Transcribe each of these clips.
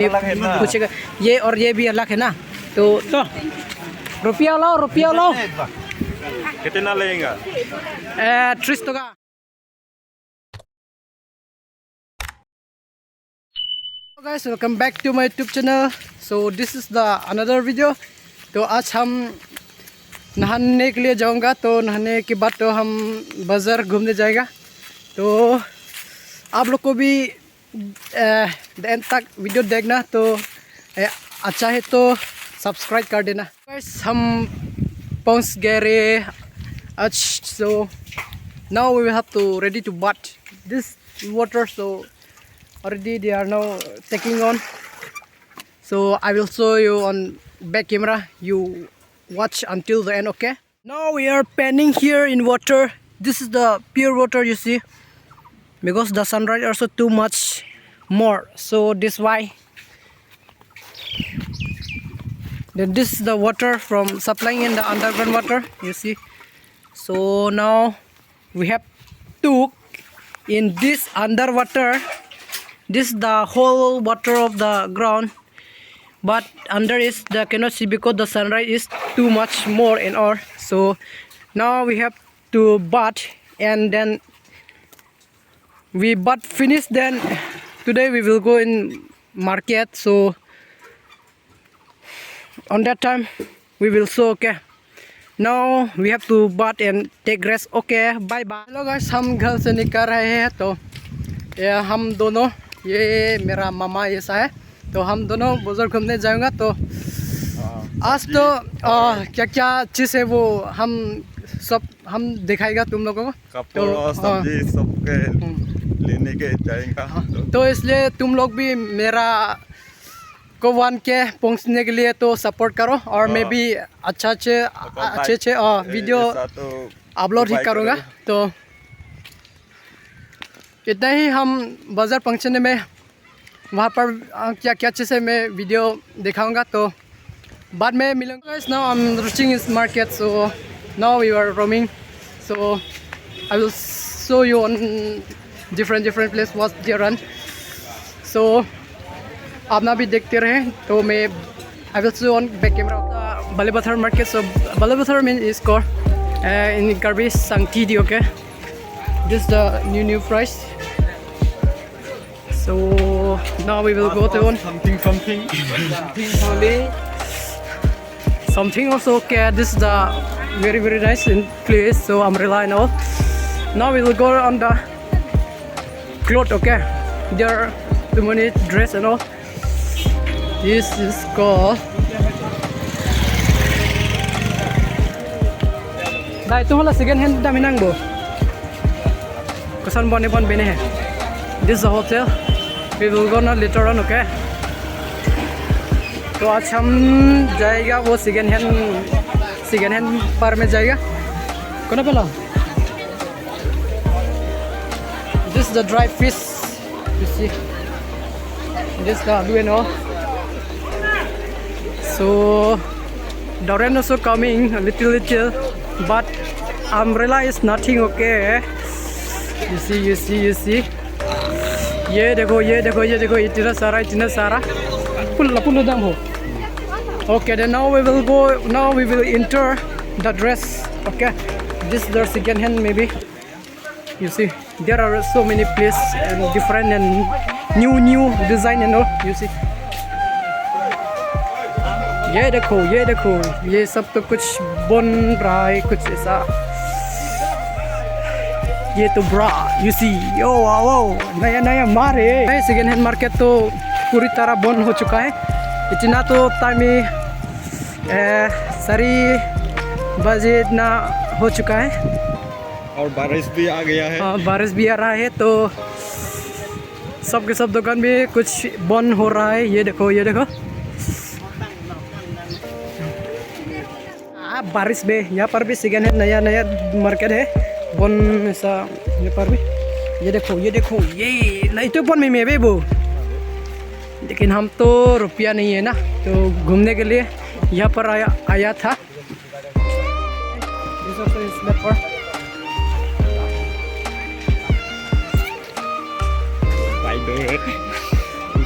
पूछेगा ये और ये भी अलग है ना तो रुपया लो कितना लेगा 30 टका guys, welcome back to my YouTube channel. So this is the another video. तो आज हम नहाने के लिए जाऊंगा तो नहाने के बाद तो हम बाज़ार घूमने जाएगा तो आप लोग को भी एंड तक वीडियो देखना तो अच्छा है तो सब्सक्राइब कर देना guys. हम पहुंच गए रे आज. So now we will have to ready to bath this water. So already they are now taking on, so I will show you on back camera. You watch until the end, okay? Now we are panning here in water. This is the pure water, you see, because the sunrise also too much more, so this why. Then this is the water from supplying in the underground water, you see. So now we have to in this underwater. This is the whole water of the ground, but under is the cannot see because the sunlight is too much more and all. So now we have to bath, and then we bath finish. Then today we will go in market. So on that time we will show, okay? Now we have to bath and take rest, okay? Bye bye. Hello guys, हम घर से निकल रहे हैं तो हम दोनों, ये मेरा मामा ऐसा है तो हम दोनों बाजार घूमने जाएंगे. तो आज तो क्या क्या चीज़ है वो हम दिखाएगा तुम लोगों को. कपड़े और सब्जी सबके लेने के जाएंगे. तो इसलिए तुम लोग भी मेरा को वन के पहुंचने के लिए तो सपोर्ट करो और मैं भी अच्छे वीडियो अपलोड ही करूँगा. तो इतना ही हम बाज़ार पहुंचने में वहाँ पर क्या क्या चीज़ें मैं वीडियो दिखाऊंगा तो बाद में मिलूंगा. Guys, now I'm reaching this market, so now we are roaming, so I will show you on different place what they run. So आप ना भी देखते रहें तो मैं I will show on back camera of the Balibathar market. So Balibathar means is called in Karbi Sangtidi, okay? This is the new price. So now we will go to one something also, okay? This is the very nice place, so I'm relying on. Now we will go on the clothes, okay? There are too many dress and all. This is called Dai tu hala second hand da minang bo. Kosan bone bene hai. This is the hotel. We will go now later on, okay? तो आज हम जाएगा वो second hand पर में जाएगा. कौन पहला? This is the dry fish. You see. This is the blue and all. So the rain also coming a little, but umbrella is nothing, okay? You see. ये देखो इतना सारा पुल दाम हो. Okay, then now we will enter the dress, okay? This is the second hand maybe. You see, there are so many places and different and new design and all. You see. ये देखो ये सब तो कुछ बन रहा है कुछ ऐसा. ये तो ब्रा, you see, यो वाओ नया मार है. सेकेंड हैंड मार्केट तो पूरी तरह बंद हो चुका है. इतना तो टाइम में 3 बजे इतना हो चुका है और बारिश भी आ गया है. बारिश भी आ रहा है तो सब दुकान में कुछ बंद हो रहा है. ये देखो बारिश में यहाँ पर भी सेकेंड हैंड नया मार्केट है बन ऐसा. यहाँ पर भी ये देखो ये नहीं तो बन में वो, लेकिन हम तो रुपया नहीं है ना तो घूमने के लिए यहाँ पर आया था.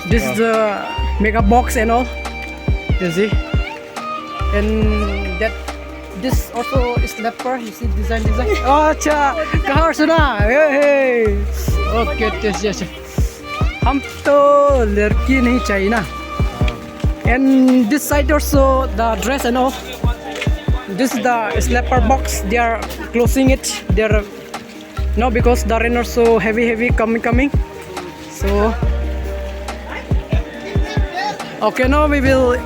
This is the make a box and all. You see, and that this also is leper. You see design. Oh, अच्छा कहाँ सुना? Hey, okay, yes. हम तो लड़की नहीं चाहिए ना. And this side also the dress and all. This is the slapper box. They are closing it. They are no, because the rain are so heavy coming. So okay, now we will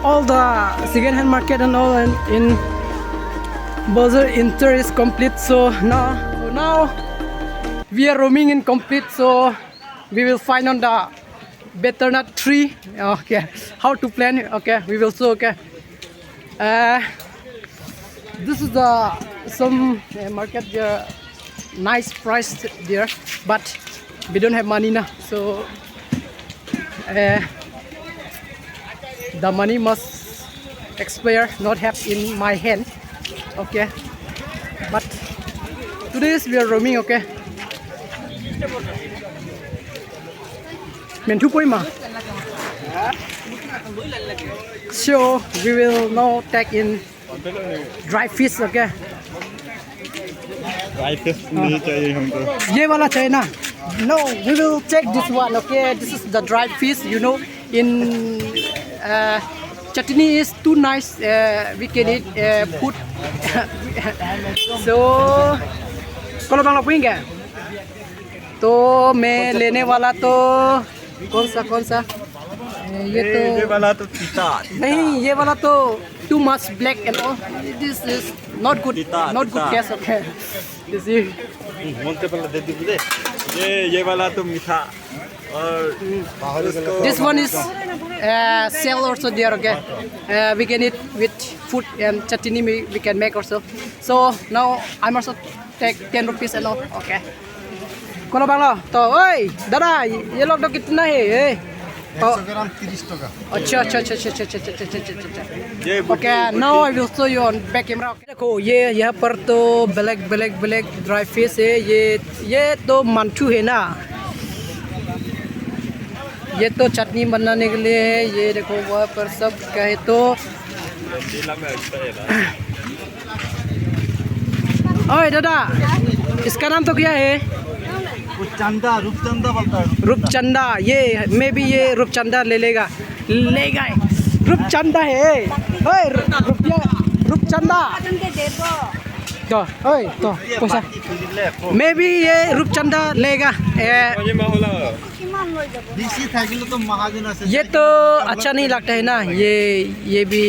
all the second hand market and all and in Bazaar Inter is complete. So now we are roaming in complete. So we will find on the better nut tree. Okay, how to plant. Okay, we will show. Okay, this is the some market there. Nice price there, but we don't have money now. So the money must expire, not have in my hand. Okay, but today we are roaming. Okay, mentu poi ma. So we will now take in dry fish. Okay, dry fish नहीं चाहिए हमको ये वाला चाहिए ना. No, we will check this one. Okay, this is the dried fish. You know, in chutney is too nice. We can eat food. So kalau bang lapin क्या? तो मैं लेने वाला तो कौन सा? ये वाला तो तीता नहीं, ये वाला तो too much black and all. This is not good. Not good taste. Okay, you see. Monte वाला दे दी मुझे ये वाला तो मीठा और This one is sell also there. Okay, we can eat with food and chutney. We can make also. So now I'm also take 10 rupees and all. Okay. Kalau bang lo, to, oi, dada, ये लोग तो कितना है? 100 ग्राम 30 टका. अच्छा. Okay, now I will show you on back camera. देखो ये यहाँ पर तो ब्लैक ड्राई फिश है. ये तो मंटू है ना. ये तो चटनी बनाने के लिए है. ये देखो वहाँ पर सब कहे तो ओए दादा, इसका नाम तो क्या है? रूपचंदा बोलता है. रूपचंदा. ये मैं भी ये रूपचंदा लेगा. रूपचंदा है. ओए रूपचंदा तो ओए तो पैसा मैं भी ये रूपचंदा लेगा. ये तो अच्छा नहीं लगता है ना. ये भी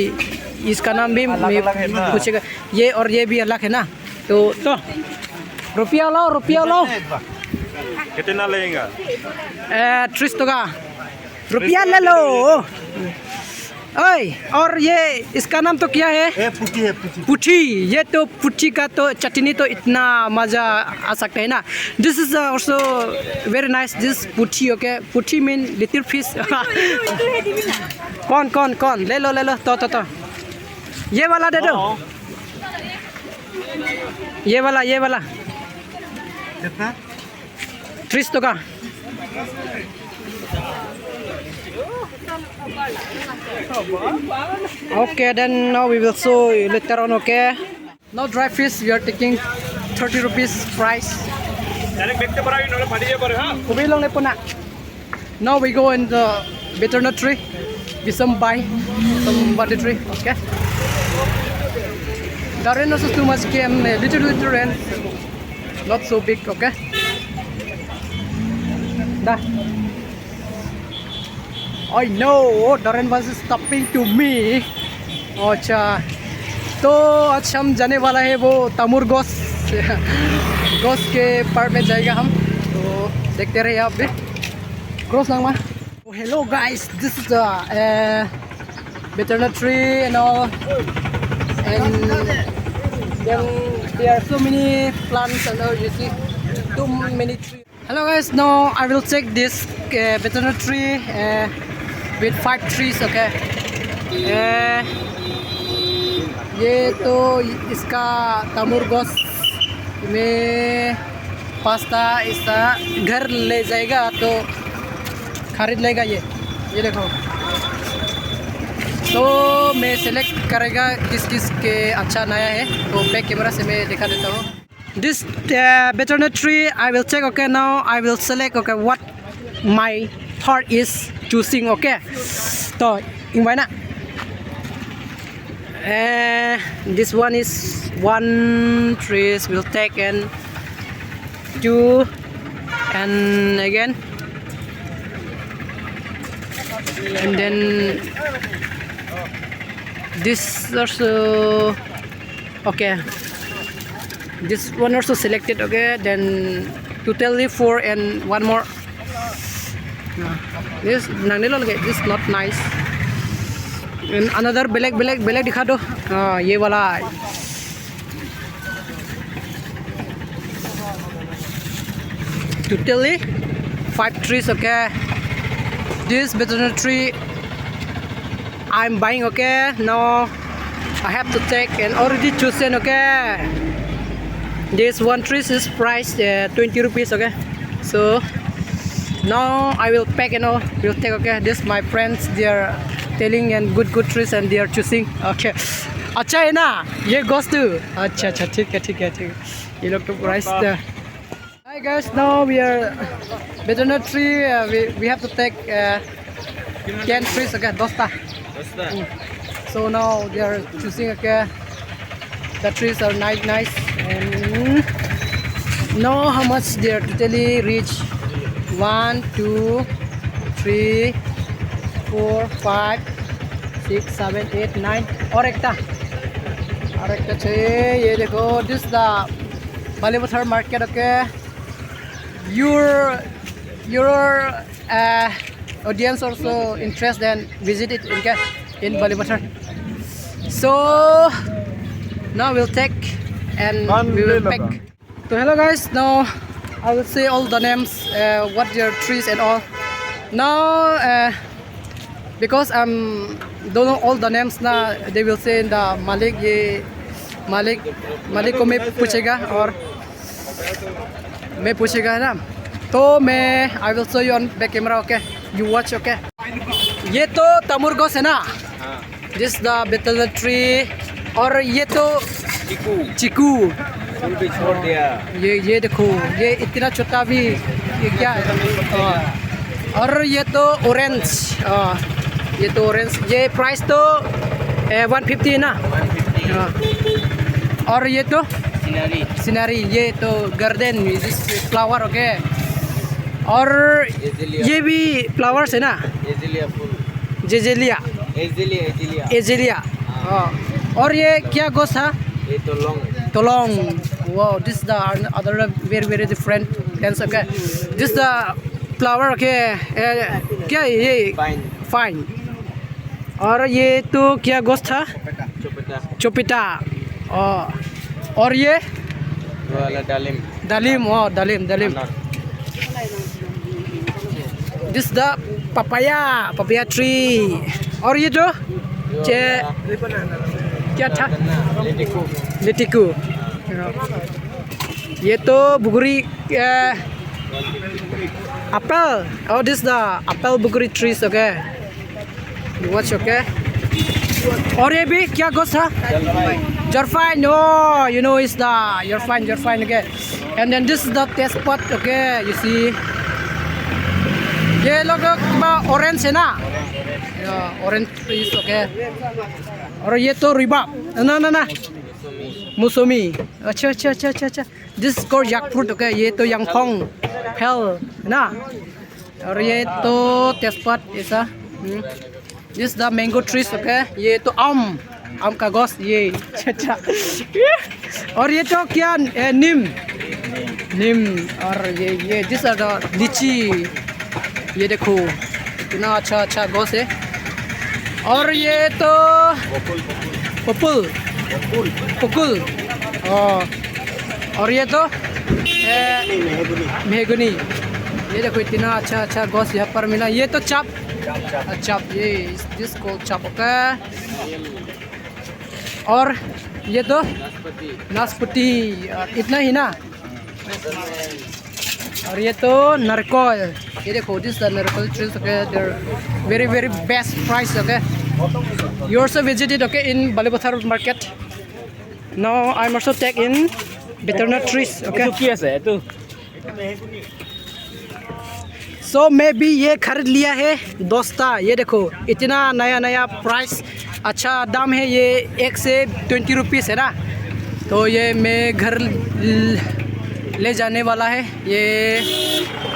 इसका नाम भी पूछेगा. ये और ये भी अलग है ना. तो रुपया लो. कितना लेगा? 30 टका. रुपया ले लो. ओए और ये इसका नाम तो क्या है? पुठी. ये तो पुठी का तो चटनी तो इतना मज़ा आ सकता है ना. This is also very nice. This puthi. Okay, puthi mean little fish. कौन ले लो तो ये वाला दे दो. ये वाला कितना? 30 टका. Okay, then now we will show you later on. Okay, now dry fish we are taking 30 rupees price. Now we go in the butternut tree. Get some butter tree. Okay, the rain also too much came. Little rain, not so big. Okay, I know the rain was stopping to me. अच्छा, तो आज हम जाने वाला है वो तमुर गोस के पार में जाएगा हम. तो देखते रहिए आप भी. क्रॉस नामा. Hello guys, this is the butternut tree and all, and then there are so many plants and all. You see, too many trees. Hello guys, now I will check this butternut tree with 5 trees. Okay, ये तो इसका तमुर गोस में pasta इसका घर ले जाएगा तो खरीद लेगा. ये देखो तो मैं सेलेक्ट करेगा किस किस के अच्छा नया है, तो बैक कैमरा से मैं दिखा देता हूँ. This betel tree I will check. Okay, now I will select. Okay, what my heart is choosing. Okay, so in na. This one is one trees will take and two and again and then this also okay, this one also selected. Okay, then totally four and one more. This this not nice. And another black दिखा दो. ये वाला totally 5 trees. Okay, this betel tree I'm buying. Okay, now I have to take and already chosen. Okay, this one tree is priced 20 rupees. Okay, so now I will pack and all will take. Okay, this my friends, they are telling and good trees and they are choosing. Okay, अच्छा है ना ये goes to. अच्छा ठीक है ये लोग तो price. Hi guys, now we are betel tree. We have to take 10 trees. Okay, dosta. So now they are choosing. Okay, the trees are nice and know how much they are totally reach. 1 2 3 4 5 6 7 8 9 और एक चाहिए. ये देखो, this the Bollywood market. Okay, your audience also interested and visit it in Bollywood. So now we'll take and we will pack. So hello guys, now I will say all the names, what their trees and all. Now because don't know all the names now, they will say in the Malik को मैं पूछेगा और मैं पूछेगा ना, तो मैं I will show you on back camera. Okay, you watch. Okay, ये तो तमुर गोस है ना, this the betel tree और ये तो चीकू. ये देखो, ये इतना छोटा भी ये क्या है. और ये तो ऑरेंज. ये तो ऑरेंज, ये प्राइस तो 150 है ना. और ये तो सिनारी, ये तो गार्डन फ्लावर. ओके, और ये भी फ्लावर्स है ना, एजेलिया. और ये क्या गोस था, तोलोंग. Wow, this is the other very different kinds. Okay, this is the flower. Okay, क्या ये fine. और ये तो क्या गोश्त था, चोपिटा. और ये दालिम. दालिम. This is the papaya tree. और ये जो क्या था, लिटिकू. ये तो बुगरी apple. Oh, this is the apple buguri trees. Okay, watch. Okay, और ये भी क्या गोश्त था, जरफाइन. No, you know it's the जरफाइन. Okay, and then this is the taste pot. Okay, you see ये लोग ऑरेंज है ना, ऑरेंज ट्रीज. ओके, और ये तो रिबाब ना मुसोमी. अच्छा. दिस को जैकफ्रूट. ओके, ये तो यंगफोंग हेल ना. और ये तो तेजपत ऐसा. This the mango trees. Okay, ये तो आम का गोश्त. ये अच्छा. और ये तो क्या, नीम. और ये दिस आर द लीची. ये देखो इतना अच्छा गोश्त है. और ये तो पकुल. और ये तो मेहगनी. ये देखो इतना अच्छा गोश्त यहाँ पर मिला. ये तो चाप. ये जिसको चाप. ओके, और ये तो नाशपाती. इतना ही ना. और ये तो नारियल. ये देखो, this the nariyal trees. Okay, there very best price. Okay, You also visited, okay, in Balipathar market. Now I'm also take in butternut trees, okay. So maybe ये खरीद लिया है दोस्ता, ये देखो इतना नया नया प्राइस, अच्छा दाम है, ये 1 से 20 रुपीस है ना। तो ये मैं घर ले जाने वाला है, ये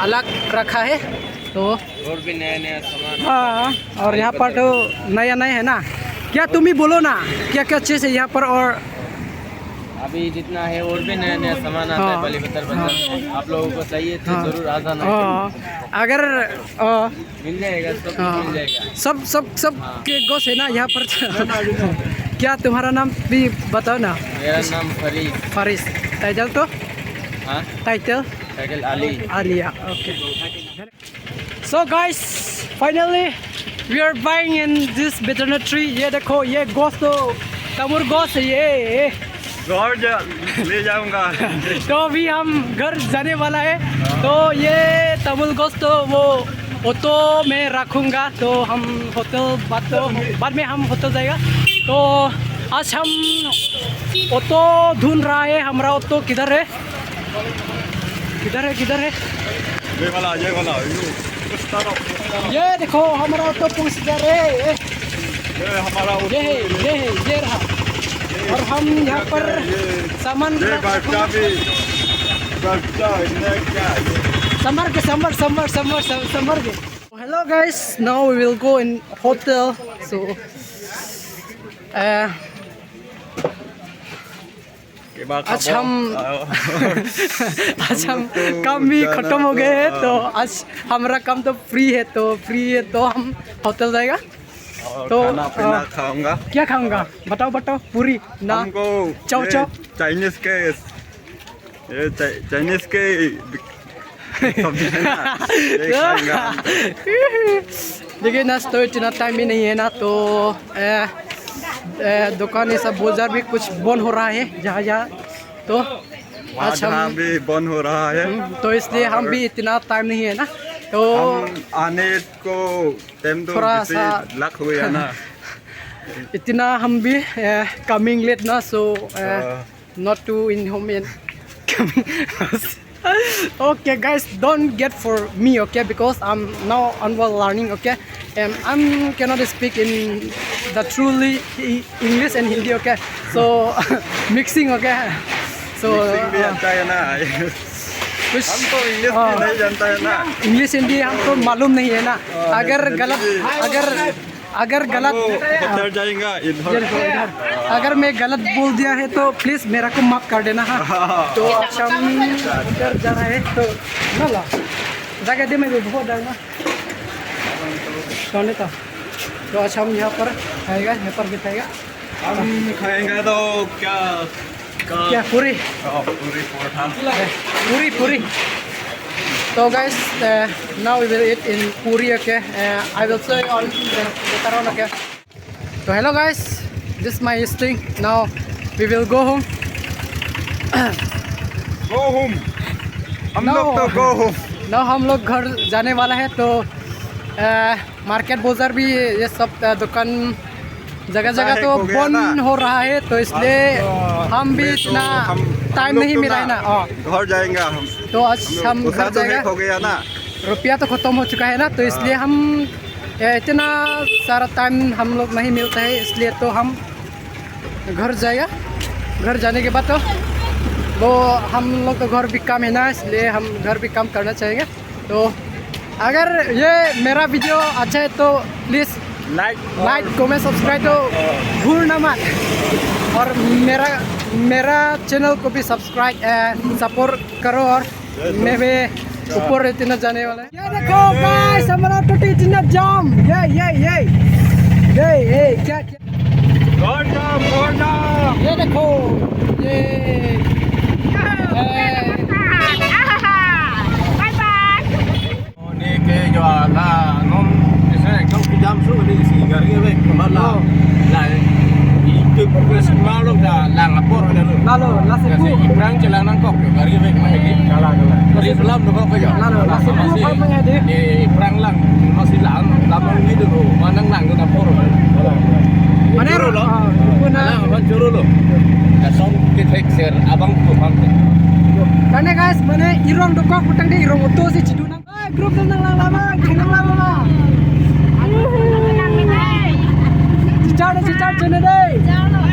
अलग रखा है। तो और भी नया नया सामान। हाँ, और यहाँ पर तो नया नया है ना। क्या तुम ही बोलो ना, क्या क्या चीज़ है यहाँ पर। और अभी जितना है और भी नया नया सामान आता है बलीपत्थर बाजार। आप लोगों को चाहिए तो जरूर आ जाना। अगर मिल जाएगा, सब मिल जाएगा। सब के गोश है ना यहाँ पर। क्या तुम्हारा नाम भी बताओ ना। मेरा नाम फारिस। टाइटल तो हाँ, title Ali. Alia, okay. So guys, finally we are buying in this butternut tree. ये देखो, ये गोश तो तमुर गोश है ये। ले जाऊंगा। तो अभी हम घर जाने वाला है। तो ये तमुल गोश तो वो ऑटो में रखूँगा। तो हम बाद में हम होटल जाएगा। तो आज हम ऑटो ढूंढ रहा है। हमारा ऑटो किधर है? ये वाला। ये देखो हमारा ऑटो पहुँच जा रहे। ये हमारा ये रहा। और हम यहाँ पर सामान समर के। Hello guys, now we will go in hotel. So आज हम काम भी खत्म हो गए हैं। तो आज हमारा काम तो फ्री है। तो हम होटल जाएगा। तो खाना खाऊंगा। क्या खाऊंगा बताओ पूरी ना चाव चाइनीज के सब्जी है ना, ये खाएंगा। देखिए ना, तो इतना टाइम ही नहीं है ना। तो दुकान ये सब बोजार भी कुछ बंद हो रहा है जहाँ। तो आज हम भी बंद हो रहा है। तो इसलिए हम भी इतना टाइम नहीं है ना। तो आने को टाइम तो थोड़ा सा लग हो गया ना। इतना हम भी कमिंग लेट ना। सो not to in home and coming. Okay guys, don't get for me, okay, because I'm now onward learning, okay, and I'm cannot speak in the truly English and Hindi, okay, so mixing, okay, so भी आता है ना। हम तो English भी नहीं जानता है ना। इंग्लिश हिंदी हमको मालूम नहीं है ना। अगर गलत उधर जाएगा इधर। अगर मैं गलत बोल दिया है तो प्लीज़ मेरा को माफ़ कर देना। हाँ, तो अच्छा इधर जा रहा है। तो ना ला जगह दे, मैं बहुत डालना सोने का। तो अच्छा हम यहाँ पर खाएगा, यहाँ पर बिठाएगा। हम खाएंगे तो क्या पूरी पराठा। पूरी। So guys, now we will eat in Puri, okay. I will show you on later on, okay. So hello guys, this is my thing. Now we will go home. Go home. हम लोग तो go home. Now हम लोग घर जाने वाला है। तो मार्केट बाजार भी ये सब दुकान जगह तो बंद हो रहा है। तो इसलिए हम भी इतना टाइम नहीं मिला है ना। घर जाएंगे हम। तो आज हम घर जाएगा। हो गया ना, रुपया तो ख़त्म हो चुका है ना। तो इसलिए हम इतना सारा टाइम हम लोग नहीं मिलता है, इसलिए तो हम घर जाएगा। घर जाने के बाद तो वो हम लोग तो घर भी काम है ना, इसलिए हम घर भी काम करना चाहेंगे। तो अगर ये मेरा वीडियो अच्छा है तो प्लीज़ लाइक कमेंट सब्सक्राइब तो भूलना मत। और मेरा चैनल को भी सब्सक्राइब सपोर्ट करो। और मैं भी ऊपर इतना जाने वाला है। ये देखो गाइस, हमारा टोटो इतना जाम। ये क्या ये देखो ये जो là nó sẽ không cái giam xuống đi xì cái vậy mà lại itu semua lo dah lang lapor dah lo. Lalu Kasi ibrang jalan nangkok gari vậy mà ini. Dari selam tu kau kerja. Lalu Di ibrang lang masih lang, tapi ini dulu mana lang tu lapor. geser abang tuh mantep. Karena guys, mana irong dokok utang deh irong utuh si cidu nang. Grup nang lama, kenang lama. Cicar cina deh.